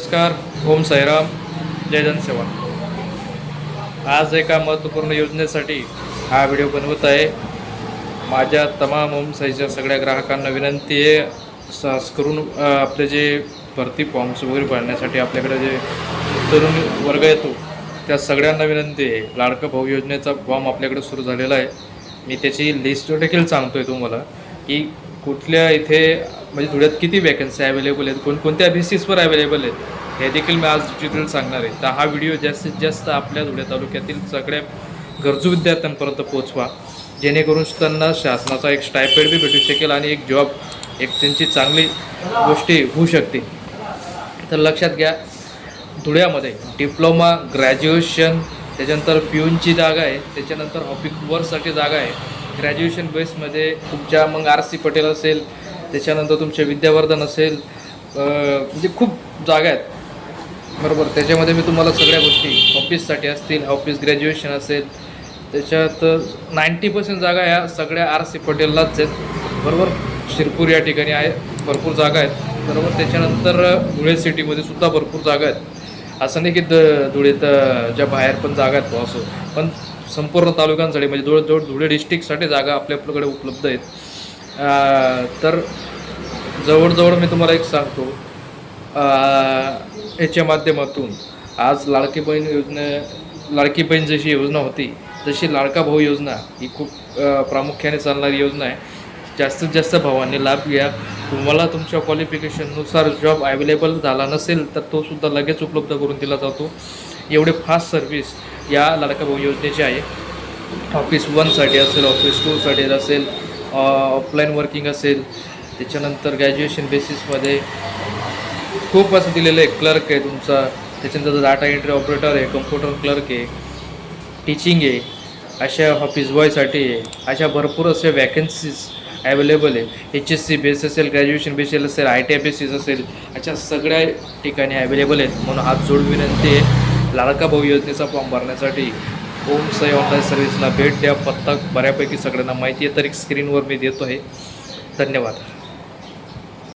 नमस्कार. ओम साईराम. जय जनसेवा. आज एका महत्त्वपूर्ण योजनेसाठी हा व्हिडिओ बनवत आहे. माझ्या तमाम ओम साईच्या सगळ्या ग्राहकांना विनंती आहे, खास करून आपले जे भरती फॉर्म्स वगैरे भरण्यासाठी आपल्याकडे जे तरुण वर्ग येतो त्या सगळ्यांना विनंती आहे. लाडका भाऊ योजनेचा फॉर्म आपल्याकडे सुरू झालेला आहे. मी त्याची लिस्ट देखील सांगतो आहे तुम्हाला की कुठल्या इथे म्हणजे धुळ्यात किती वॅकन्सी अवेलेबल आहेत, कोणकोणत्या बेसिसवर अवेलेबल आहेत, हे देखील मी आज डिटेल सांगणार आहे. तर हा व्हिडिओ जास्तीत जास्त आपल्या धुळे तालुक्यातील सगळ्या गरजू विद्यार्थ्यांपर्यंत पोहोचवा, जेणेकरून त्यांना शासनाचा एक स्टायपेंड बी भेटू शकेल आणि एक जॉब, एक त्यांची चांगली गोष्टी होऊ शकते. तर लक्षात घ्या, धुळ्यामध्ये डिप्लोमा, ग्रॅज्युएशन, त्याच्यानंतर प्यूनची जागा आहे, त्याच्यानंतर ऑफिसवरसाठी जागा आहे. ग्रॅज्युएशन बेसमध्ये तुमच्या मग RC पटेल असेल, त्याच्यानंतर तुमचे विद्यावर्धन असेल, म्हणजे खूप जागा आहेत बरोबर. त्याच्यामध्ये मी तुम्हाला सगळ्या गोष्टी ऑफिससाठी असतील, ऑफिस ग्रॅज्युएशन असेल, त्याच्यात 90% जागा ह्या सगळ्या RC पटेललाच आहेत बरोबर. शिरपूर या ठिकाणी आहे, भरपूर जागा आहेत बरोबर. त्याच्यानंतर धुळे सिटीमध्ये सुद्धा भरपूर जागा आहेत. असं नाही की धुळेत ज्या बाहेर पण जागा आहेत असं, पण संपूर्ण तालुक्यांसाठी म्हणजे जवळजवळ धुळे डिस्ट्रिक्टसाठी जागा आपल्याकडे उपलब्ध आहेत. तर जवळजवळ मी तुम्हाला एक सांगतो, याच्या माध्यमातून आज लाडकी बहीण जशी योजना होती तशी लाडका भाऊ योजना ही खूप प्रामुख्याने चालणारी योजना आहे. जास्तीत जास्त भावांनी लाभ घ्या. तुम्हाला तुमच्या क्वालिफिकेशननुसार जॉब अवेलेबल झाला नसेल तर तो सुद्धा लगेच उपलब्ध करून दिला जातो. एवढे फास्ट सर्व्हिस या लाडका भाऊ योजनेची आहे. ऑफिस 1साठी असेल, ऑफिस 2साठी असेल, ऑफलाईन वर्किंग असेल, त्याच्यानंतर ग्रॅज्युएशन बेसिसमध्ये खूप असं दिलेलं आहे. क्लर्क आहे तुमचा, त्याच्यानंतर डाटा एंट्री ऑपरेटर आहे, कम्प्युटर क्लर्क आहे, टीचिंग आहे, अशा ऑफिस बॉयसाठी आहे. अशा भरपूर अशा वॅकन्सीज अवेलेबल आहे. HSC बेस असेल, ग्रॅज्युएशन बेसिस असेल, ITI बेसिस असेल, अशा सगळ्या ठिकाणी अवेलेबल आहेत. म्हणून हात जोडून विनंती आहे, लाडका भाऊ योजनेचा फॉर्म भरण्यासाठी ओम साई ऑनलाईन सर्व्हिसला भेट द्या. पत्ता बऱ्यापैकी सगळ्यांना माहिती आहे, तर एक स्क्रीनवर मी देतो आहे. धन्यवाद.